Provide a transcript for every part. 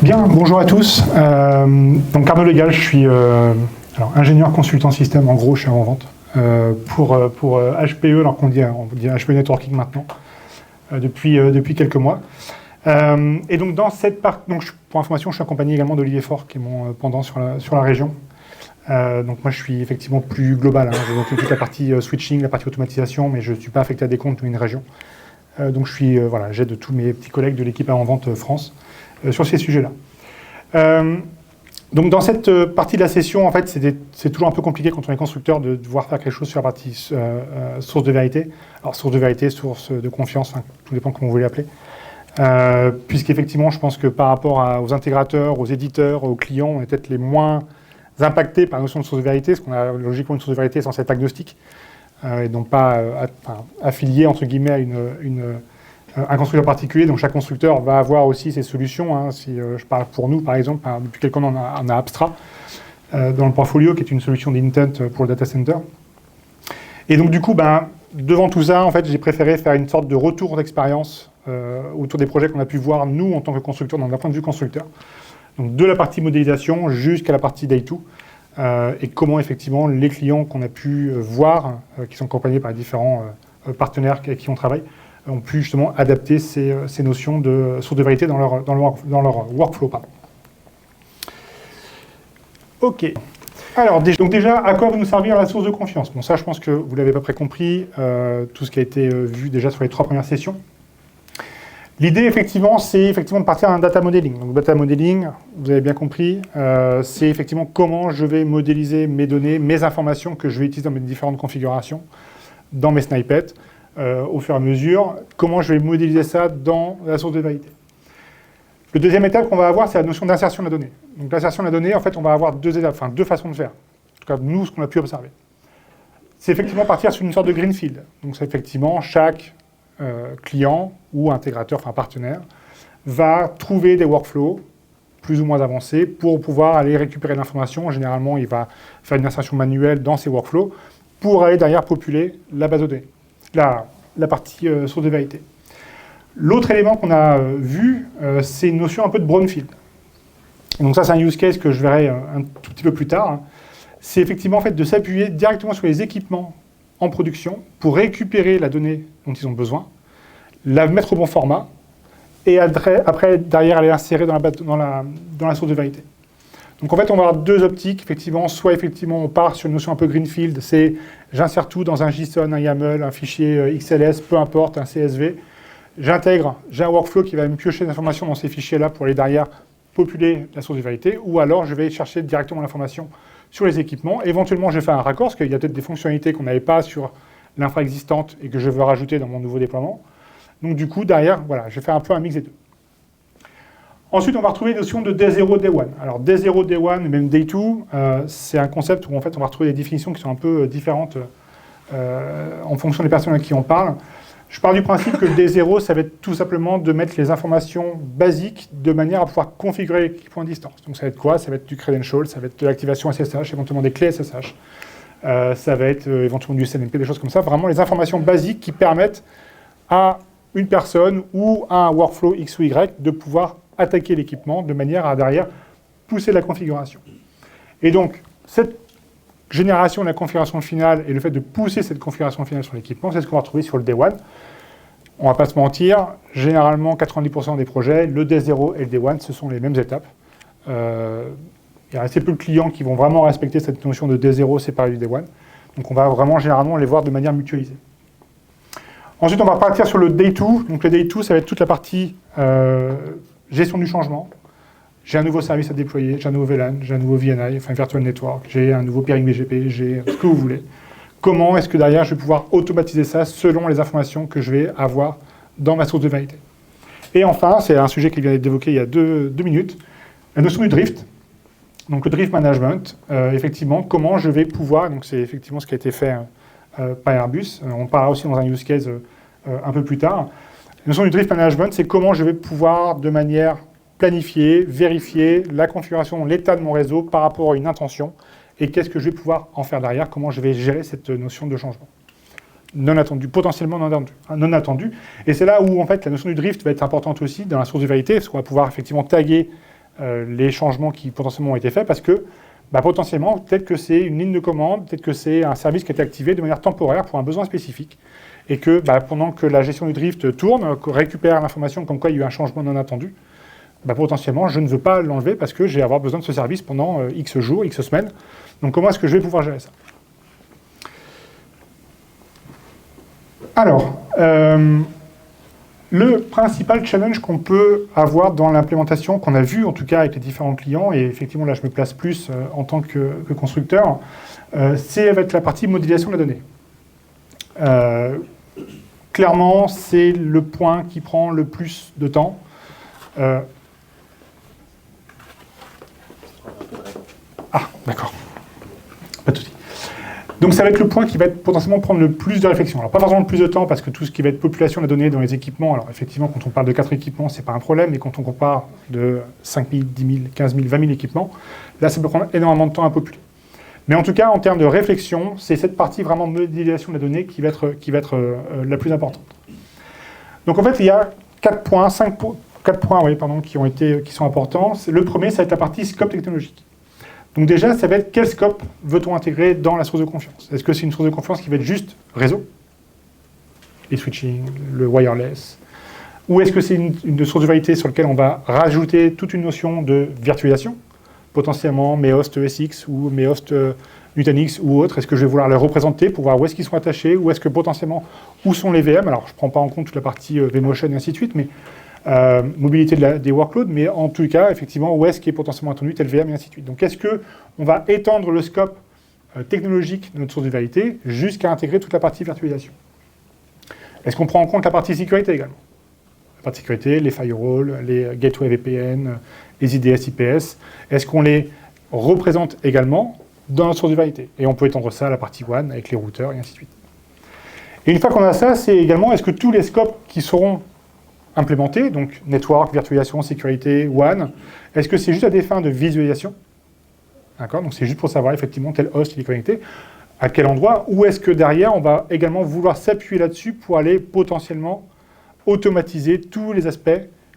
Bien, bonjour à tous. Donc Arnaud Légal, je suis ingénieur consultant système, en gros, je suis en vente pour HPE, alors on dit HPE Networking maintenant, depuis quelques mois. Et donc dans cette partie, pour information, je suis accompagné également d'Olivier Faure, qui est mon pendant sur la région. Donc moi je suis effectivement plus global, je m'occupe de toute la partie switching, la partie automatisation, mais je ne suis pas affecté à des comptes ou une région. Donc j'aide tous mes petits collègues de l'équipe avant-vente France sur ces sujets-là. Donc dans cette partie de la session, en fait, c'est toujours un peu compliqué quand on est constructeur de devoir faire quelque chose sur la partie source de vérité. Alors source de vérité, source de confiance, tout dépend comment vous voulez l'appeler. Puisqu'effectivement, je pense que par rapport aux intégrateurs, aux éditeurs, aux clients, on est peut-être les moins impactés par la notion de source de vérité, parce qu'on a logiquement une source de vérité censée être agnostique, et donc pas affiliée, entre guillemets, à un constructeur particulier. Donc chaque constructeur va avoir aussi ses solutions. Si je parle pour nous, par exemple, depuis quelques temps, on a Apstra dans le portfolio, qui est une solution d'intent pour le data center. Et donc du coup, devant tout ça, en fait, j'ai préféré faire une sorte de retour d'expérience autour des projets qu'on a pu voir, nous, en tant que constructeurs, d'un point de vue constructeur. Donc de la partie modélisation jusqu'à la partie day 2, et comment effectivement les clients qu'on a pu voir, qui sont accompagnés par les différents partenaires avec qui on travaille, ont pu justement adapter ces notions de source de vérité dans leur workflow. Ok. Alors déjà, à quoi va nous servir la source de confiance? Bon, ça, je pense que vous l'avez à peu près compris, tout ce qui a été vu déjà sur les 3 premières sessions. L'idée, effectivement, c'est de partir d'un data modeling. Donc, data modeling, vous avez bien compris, c'est effectivement comment je vais modéliser mes données, mes informations que je vais utiliser dans mes différentes configurations, dans mes snippets, au fur et à mesure, comment je vais modéliser ça dans la source de vérité. Le deuxième étape qu'on va avoir, c'est la notion d'insertion de la donnée. Donc, l'insertion de la donnée, en fait, on va avoir deux façons de faire. En tout cas, nous, ce qu'on a pu observer. C'est effectivement partir sur une sorte de greenfield. Donc, c'est effectivement chaque client ou intégrateur, partenaire, va trouver des workflows plus ou moins avancés pour pouvoir aller récupérer l'information. Généralement, il va faire une insertion manuelle dans ses workflows pour aller derrière populer la base de données, la partie source de vérité. L'autre élément qu'on a vu, c'est une notion un peu de brownfield. Donc ça, c'est un use case que je verrai un tout petit peu plus tard. C'est effectivement en fait, de s'appuyer directement sur les équipements en production pour récupérer la donnée dont ils ont besoin, la mettre au bon format, et après derrière, aller l'insérer dans la source de vérité. Donc en fait, on va avoir deux optiques, effectivement. Soit effectivement, on part sur une notion un peu greenfield, c'est j'insère tout dans un JSON, un YAML, un fichier XLS, peu importe, un CSV. J'ai un workflow qui va me piocher l'information dans ces fichiers-là pour aller derrière populer la source de vérité, ou alors je vais chercher directement l'information sur les équipements. Éventuellement, je vais faire un raccord, parce qu'il y a peut-être des fonctionnalités qu'on n'avait pas sur l'infra existante et que je veux rajouter dans mon nouveau déploiement. Donc du coup, derrière, voilà, je vais faire un peu un mix des deux. Ensuite, on va retrouver une notion de Day 0, Day 1. Alors, Day 0, Day 1, et même Day 2, c'est un concept où en fait, on va retrouver des définitions qui sont un peu différentes en fonction des personnes à qui on parle. Je pars du principe que le Day 0, ça va être tout simplement de mettre les informations basiques de manière à pouvoir configurer l'équipement à distance. Donc, ça va être quoi? Ça va être du credential, ça va être de l'activation SSH, éventuellement des clés SSH. Ça va être éventuellement du SNMP, des choses comme ça. Vraiment, les informations basiques qui permettent à une personne ou à un workflow X ou Y de pouvoir attaquer l'équipement de manière à, derrière, pousser la configuration. Et donc, cette génération de la configuration finale et le fait de pousser cette configuration finale sur l'équipement, c'est ce qu'on va retrouver sur le Day 1. On ne va pas se mentir, généralement, 90% des projets, le Day 0 et le Day 1, ce sont les mêmes étapes. Il y a assez peu de clients qui vont vraiment respecter cette notion de Day 0 séparé du Day 1. Donc, on va vraiment, généralement, les voir de manière mutualisée. Ensuite, on va partir sur le Day 2. Donc, le Day 2, ça va être toute la partie gestion du changement. J'ai un nouveau service à déployer, j'ai un nouveau VLAN, j'ai un nouveau VNI, enfin Virtual Network, j'ai un nouveau peering BGP, j'ai ce que vous voulez. Comment est-ce que derrière, je vais pouvoir automatiser ça selon les informations que je vais avoir dans ma source de vérité? Et enfin, c'est un sujet qui vient d'être évoqué il y a deux minutes, la notion du drift. Donc le drift management, effectivement, comment je vais pouvoir, donc c'est effectivement ce qui a été fait par Airbus, on parlera aussi dans un use case un peu plus tard. La notion du drift management, c'est comment je vais pouvoir, de manière planifiée, vérifier la configuration, l'état de mon réseau par rapport à une intention, et qu'est-ce que je vais pouvoir en faire derrière, comment je vais gérer cette notion de changement. Non attendu, potentiellement non attendu. Et c'est là où, en fait, la notion du drift va être importante aussi dans la source de vérité, parce qu'on va pouvoir effectivement taguer les changements qui potentiellement ont été faits, parce que potentiellement, peut-être que c'est une ligne de commande, peut-être que c'est un service qui a été activé de manière temporaire pour un besoin spécifique, et que pendant que la gestion du drift tourne, récupère l'information comme quoi il y a eu un changement non attendu, potentiellement, je ne veux pas l'enlever parce que je vais avoir besoin de ce service pendant X jours, X semaines. Donc comment est-ce que je vais pouvoir gérer ça? Alors, le principal challenge qu'on peut avoir dans l'implémentation, qu'on a vu en tout cas avec les différents clients, et effectivement là je me place plus en tant que constructeur, c'est avec la partie modélisation de la donnée. Clairement, c'est le point qui prend le plus de temps. D'accord. Pas de souci. Donc ça va être le point qui va être potentiellement prendre le plus de réflexion. Alors pas forcément le plus de temps, parce que tout ce qui va être population de la donnée dans les équipements, alors effectivement quand on parle de 4 équipements, c'est pas un problème, mais quand on compare de 5 000, 10 000, 15 000, 20 000 équipements, là ça peut prendre énormément de temps à populer. Mais en tout cas, en termes de réflexion, c'est cette partie vraiment modélisation de la donnée qui va être la plus importante. Donc en fait, il y a 4 points, qui sont importants. Le premier, ça va être la partie scope technologique. Donc déjà, ça va être quel scope veut-on intégrer dans la source de confiance? Est-ce que c'est une source de confiance qui va être juste réseau, les switching, le wireless? Ou est-ce que c'est une source de vérité sur laquelle on va rajouter toute une notion de virtualisation, potentiellement mes hosts ESX ou mes hosts Nutanix ou autres? Est-ce que je vais vouloir les représenter pour voir où est-ce qu'ils sont attachés, ou est-ce que potentiellement, où sont les VM? Alors, je ne prends pas en compte toute la partie vMotion et ainsi de suite, mais mobilité des workloads, mais en tout cas, effectivement, où est-ce qui est potentiellement attendu tel VM et ainsi de suite. Donc, est-ce qu'on va étendre le scope technologique de notre source de vérité jusqu'à intégrer toute la partie virtualisation? Est-ce qu'on prend en compte la partie sécurité également? La partie sécurité, les firewalls, les gateways VPN, les IDS, IPS, est-ce qu'on les représente également dans notre source de vérité? Et on peut étendre ça à la partie WAN avec les routeurs et ainsi de suite. Et une fois qu'on a ça, c'est également, est-ce que tous les scopes qui seront implémentés, donc network, virtualisation, sécurité, WAN, est-ce que c'est juste à des fins de visualisation? D'accord, donc c'est juste pour savoir effectivement tel host il est connecté, à quel endroit, ou est-ce que derrière on va également vouloir s'appuyer là-dessus pour aller potentiellement automatiser tous les aspects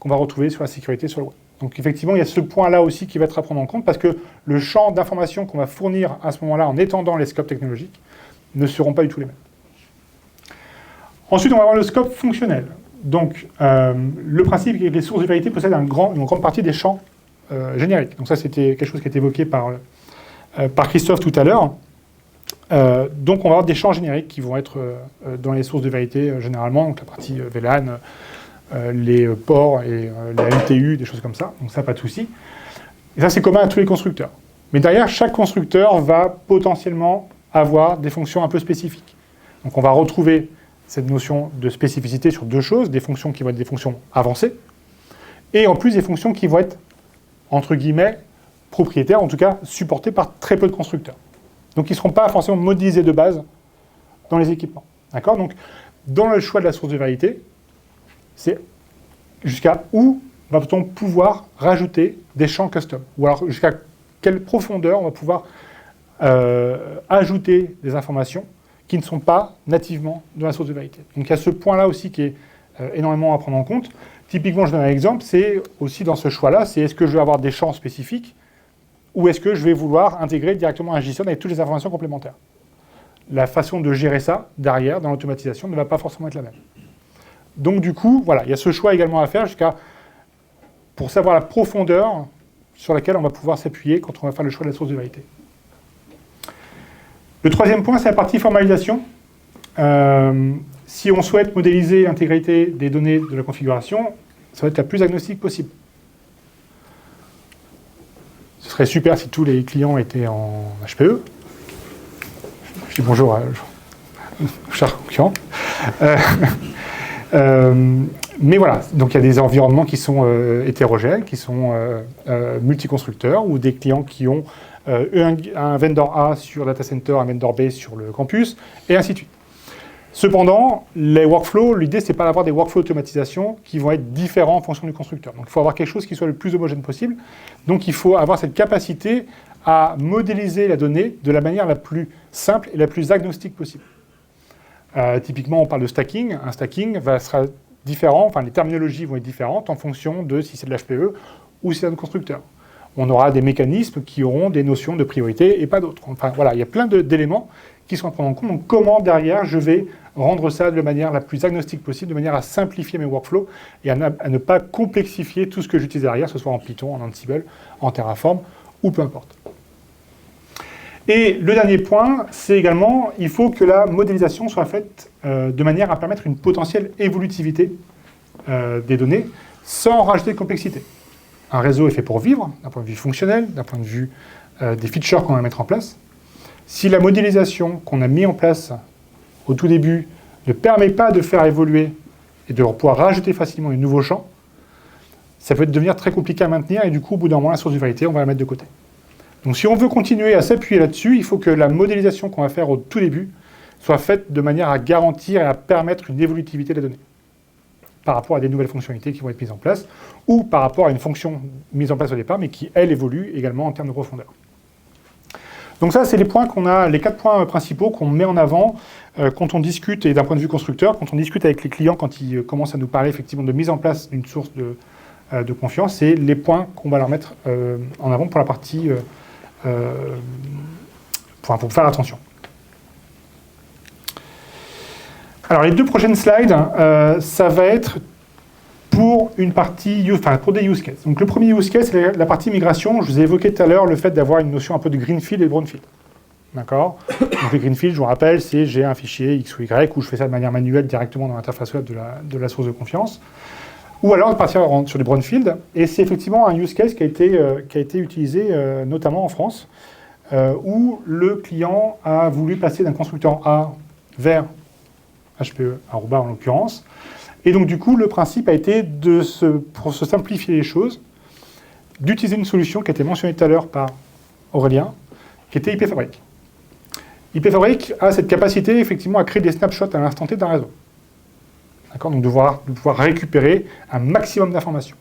qu'on va retrouver sur la sécurité sur le web. Donc effectivement, il y a ce point-là aussi qui va être à prendre en compte, parce que le champ d'information qu'on va fournir à ce moment-là en étendant les scopes technologiques ne seront pas du tout les mêmes. Ensuite, on va avoir le scope fonctionnel. Donc, le principe est que les sources de vérité possèdent une grande partie des champs génériques. Donc ça, c'était quelque chose qui a été évoqué par Christophe tout à l'heure. Donc, on va avoir des champs génériques qui vont être dans les sources de vérité généralement, donc la partie VLAN, les ports et la MTU, des choses comme ça. Donc ça, pas de souci. Et ça, c'est commun à tous les constructeurs. Mais derrière, chaque constructeur va potentiellement avoir des fonctions un peu spécifiques. Donc on va retrouver cette notion de spécificité sur deux choses, des fonctions qui vont être des fonctions avancées, et en plus des fonctions qui vont être, entre guillemets, propriétaires, en tout cas supportées par très peu de constructeurs. Donc ils ne seront pas forcément modélisés de base dans les équipements. D'accord? Donc dans le choix de la source de vérité, c'est jusqu'à où va-t-on pouvoir rajouter des champs custom, ou alors jusqu'à quelle profondeur on va pouvoir ajouter des informations qui ne sont pas nativement dans la source de vérité. Donc il y a ce point-là aussi qui est énormément à prendre en compte. Typiquement, je donne un exemple, c'est aussi dans ce choix-là, c'est est-ce que je vais avoir des champs spécifiques ou est-ce que je vais vouloir intégrer directement un JSON avec toutes les informations complémentaires. La façon de gérer ça, derrière, dans l'automatisation, ne va pas forcément être la même. Donc du coup, voilà, il y a ce choix également à faire pour savoir la profondeur sur laquelle on va pouvoir s'appuyer quand on va faire le choix de la source de vérité. Le troisième point, c'est la partie formalisation. Si on souhaite modéliser l'intégrité des données de la configuration, ça va être la plus agnostique possible. Ce serait super si tous les clients étaient en HPE. Je dis bonjour à chers concurrents. Mais voilà, donc il y a des environnements qui sont hétérogènes, qui sont multiconstructeurs, ou des clients qui ont un vendor A sur data center, un vendor B sur le campus, et ainsi de suite. Cependant, les workflows, l'idée, c'est pas d'avoir des workflows d'automatisation qui vont être différents en fonction du constructeur. Donc il faut avoir quelque chose qui soit le plus homogène possible. Donc il faut avoir cette capacité à modéliser la donnée de la manière la plus simple et la plus agnostique possible. Typiquement, on parle de stacking. Un stacking sera différent, enfin les terminologies vont être différentes en fonction de si c'est de l'HPE ou c'est un autre constructeur. On aura des mécanismes qui auront des notions de priorité et pas d'autres. Enfin voilà, il y a plein d'éléments qui sont à prendre en compte. Donc comment derrière je vais rendre ça de manière la plus agnostique possible, de manière à simplifier mes workflows et à ne pas complexifier tout ce que j'utilise derrière, que ce soit en Python, en Ansible, en Terraform ou peu importe. Et le dernier point, c'est également, il faut que la modélisation soit faite de manière à permettre une potentielle évolutivité des données sans rajouter de complexité. Un réseau est fait pour vivre, d'un point de vue fonctionnel, d'un point de vue des features qu'on va mettre en place. Si la modélisation qu'on a mis en place au tout début ne permet pas de faire évoluer et de pouvoir rajouter facilement de nouveaux champs, ça peut devenir très compliqué à maintenir et du coup, au bout d'un moment, la source de vérité, on va la mettre de côté. Donc si on veut continuer à s'appuyer là-dessus, il faut que la modélisation qu'on va faire au tout début soit faite de manière à garantir et à permettre une évolutivité des données par rapport à des nouvelles fonctionnalités qui vont être mises en place, ou par rapport à une fonction mise en place au départ, mais qui, elle, évolue également en termes de profondeur. Donc ça, c'est les points qu'on a, les 4 points principaux qu'on met en avant quand on discute, et d'un point de vue constructeur, quand on discute avec les clients, quand ils commencent à nous parler effectivement de mise en place d'une source de confiance, c'est les points qu'on va leur mettre en avant pour la partie, pour faire attention. Alors, les 2 prochaines slides, ça va être pour une partie, pour des use cases. Donc, le premier use case, c'est la partie migration. Je vous ai évoqué tout à l'heure le fait d'avoir une notion un peu de greenfield et de brownfield. D'accord? Donc, le greenfield, je vous rappelle, c'est j'ai un fichier X ou Y où je fais ça de manière manuelle directement dans l'interface web de la source de confiance. Ou alors de partir sur du brownfield. Et c'est effectivement un use case qui a été utilisé notamment en France, où le client a voulu passer d'un constructeur A vers HPE, Aruba en l'occurrence. Et donc du coup, le principe a été, pour se simplifier les choses, d'utiliser une solution qui a été mentionnée tout à l'heure par Aurélien, qui était IP Fabric. IP Fabric a cette capacité effectivement à créer des snapshots à l'instant T d'un réseau. D'accord ? Donc de pouvoir récupérer un maximum d'informations.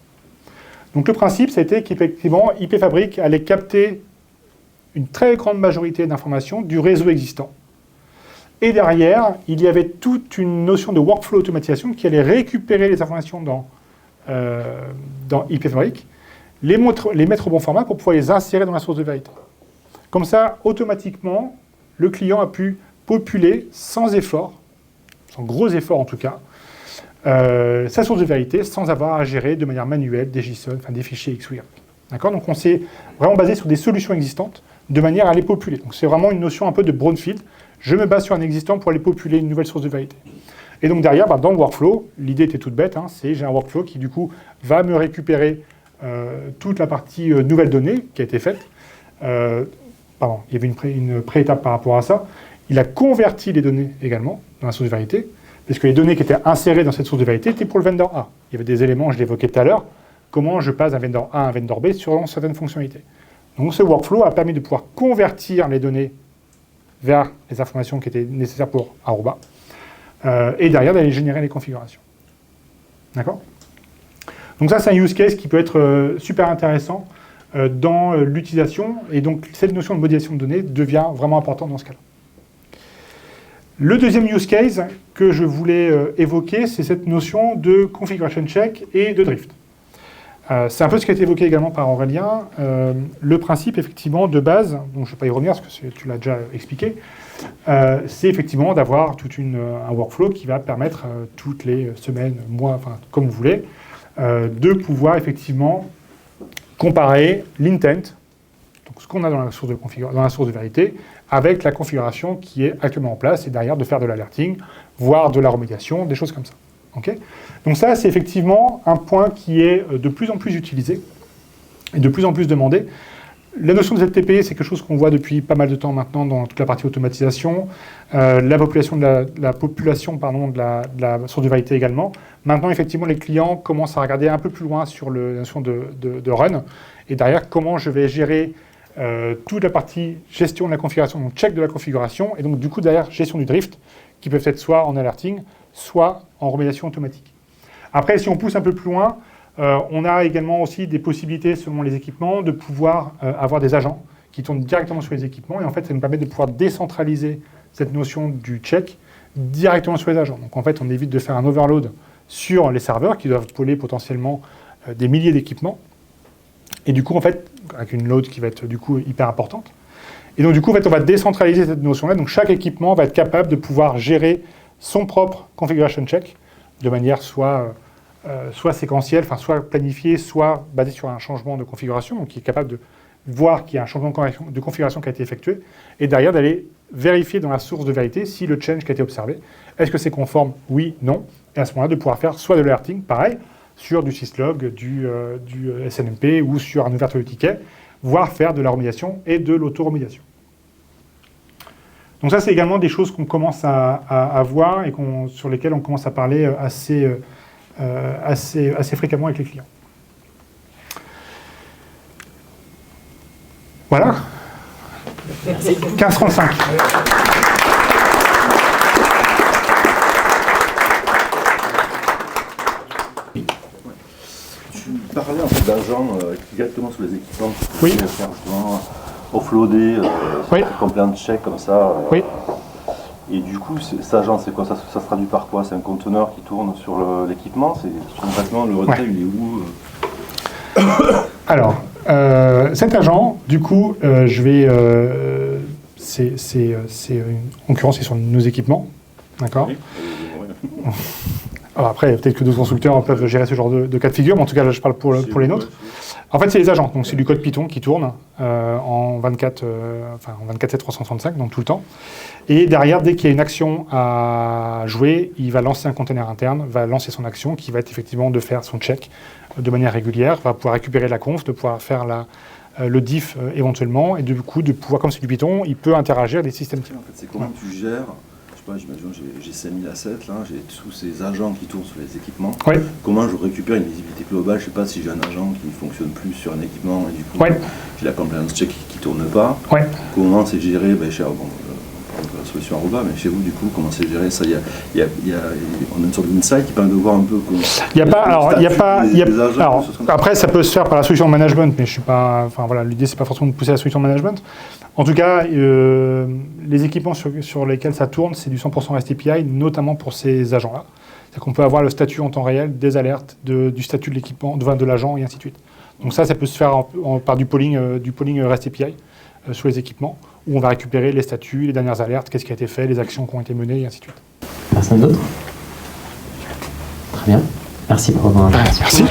Donc le principe, ça a été qu'effectivement, IP Fabric allait capter une très grande majorité d'informations du réseau existant. Et derrière, il y avait toute une notion de workflow automatisation qui allait récupérer les informations dans IP Fabric, les mettre au bon format pour pouvoir les insérer dans la source de vérité. Comme ça, automatiquement, le client a pu populer sans effort, sans gros effort en tout cas, sa source de vérité sans avoir à gérer de manière manuelle des JSON, enfin des fichiers X ou Y. D'accord ? Donc on s'est vraiment basé sur des solutions existantes de manière à les populer. Donc c'est vraiment une notion un peu de brownfield. Je me base sur un existant pour aller populer une nouvelle source de vérité. Et donc derrière, dans le workflow, l'idée était toute bête, c'est j'ai un workflow qui du coup va me récupérer toute la partie nouvelle donnée qui a été faite. Il y avait une pré-étape par rapport à ça. Il a converti les données également dans la source de vérité, parce que les données qui étaient insérées dans cette source de vérité étaient pour le vendor A. Il y avait des éléments, je l'évoquais tout à l'heure, comment je passe d'un vendor A à un vendor B sur certaines fonctionnalités. Donc ce workflow a permis de pouvoir convertir les données vers les informations qui étaient nécessaires pour Aruba, et derrière d'aller générer les configurations. D'accord ? Donc ça, c'est un use case qui peut être super intéressant dans l'utilisation, et donc cette notion de modélisation de données devient vraiment importante dans ce cas-là. Le deuxième use case que je voulais évoquer, c'est cette notion de configuration check et de drift. C'est un peu ce qui a été évoqué également par Aurélien. Le principe, effectivement, de base, donc je ne vais pas y revenir parce que tu l'as déjà expliqué, c'est effectivement d'avoir un workflow qui va permettre toutes les semaines, mois, enfin, comme vous voulez, de pouvoir effectivement comparer l'intent, donc ce qu'on a dans la source de vérité, avec la configuration qui est actuellement en place, et derrière de faire de l'alerting, voire de la remédiation, des choses comme ça. Okay ? Donc ça, c'est effectivement un point qui est de plus en plus utilisé et de plus en plus demandé. La notion de ZTP, c'est quelque chose qu'on voit depuis pas mal de temps maintenant dans toute la partie automatisation. La population de la source de vérité également. Maintenant, effectivement, les clients commencent à regarder un peu plus loin sur la notion de run. Et derrière, comment je vais gérer toute la partie gestion de la configuration, donc check de la configuration, et donc du coup derrière, gestion du drift, qui peuvent être soit en alerting, soit en remédiation automatique. Après, si on pousse un peu plus loin, on a également aussi des possibilités, selon les équipements, de pouvoir avoir des agents qui tournent directement sur les équipements. Et en fait, ça nous permet de pouvoir décentraliser cette notion du check directement sur les agents. Donc en fait, on évite de faire un overload sur les serveurs qui doivent pôler potentiellement des milliers d'équipements. Et du coup, en fait, avec une load qui va être du coup hyper importante. Et donc, du coup, en fait, on va décentraliser cette notion-là. Donc, chaque équipement va être capable de pouvoir gérer son propre configuration check de manière soit séquentielle, enfin, soit planifiée, soit basée sur un changement de configuration, donc qui est capable de voir qu'il y a un changement de configuration qui a été effectué, et derrière d'aller vérifier dans la source de vérité si le change qui a été observé, est-ce que c'est conforme, oui, non, et à ce moment-là, de pouvoir faire soit de l'alerting, pareil, sur du syslog, du SNMP ou sur un ouverture de ticket, voire faire de la remédiation et de l'auto-remédiation. Donc ça, c'est également des choses qu'on commence à voir et sur lesquelles on commence à parler assez fréquemment avec les clients. Voilà. 15h35. Tu parlais en fait d'agents directement sur les équipements. Oui. Faire justement offloader, oui. Compliance check comme ça. Oui. Et du coup, cet agent, c'est quoi? Ça se traduit par quoi? C'est un conteneur qui tourne sur l'équipement? C'est concrètement le relais, il est où? Alors, cet agent, du coup, en l'occurrence, c'est sur nos équipements, d'accord. Oui. Alors après, peut-être que d'autres constructeurs peuvent gérer ce genre de cas de figure, mais en tout cas, là, je parle pour les nôtres. En fait, c'est les agents, donc c'est du code Python qui tourne en 24/7/365, donc tout le temps. Et derrière, dès qu'il y a une action à jouer, il va lancer un container interne, va lancer son action, qui va être effectivement de faire son check de manière régulière, va pouvoir récupérer la conf, de pouvoir faire le diff éventuellement, et du coup, de pouvoir, comme c'est du Python, il peut interagir avec des systèmes. En fait, c'est comment tu gères, je sais pas, j'imagine j'ai 5000 assets, là, j'ai tous ces agents qui tournent sur les équipements. Oui. Comment je récupère une visibilité globale? Je sais pas si j'ai un agent qui ne fonctionne plus sur un équipement et du coup, j'ai la compliance check qui ne tourne pas. Oui. Comment c'est géré? La solution Aruba, mais chez vous, du coup, comment c'est géré ça? On a une sorte d'insight qui permet de voir un peu comment. Après, ça peut se faire par la solution de management, mais je suis pas. Enfin voilà, l'idée c'est pas forcément de pousser la solution de management. En tout cas, les équipements sur lesquels ça tourne, c'est du 100% REST API, notamment pour ces agents-là. C'est-à-dire qu'on peut avoir le statut en temps réel des alertes du statut de l'équipement, de l'agent et ainsi de suite. Donc ça peut se faire par du polling REST API sur les équipements, où on va récupérer les statuts, les dernières alertes, qu'est-ce qui a été fait, les actions qui ont été menées, et ainsi de suite. Personne d'autre? Très bien. Merci pour votre intervention. Merci.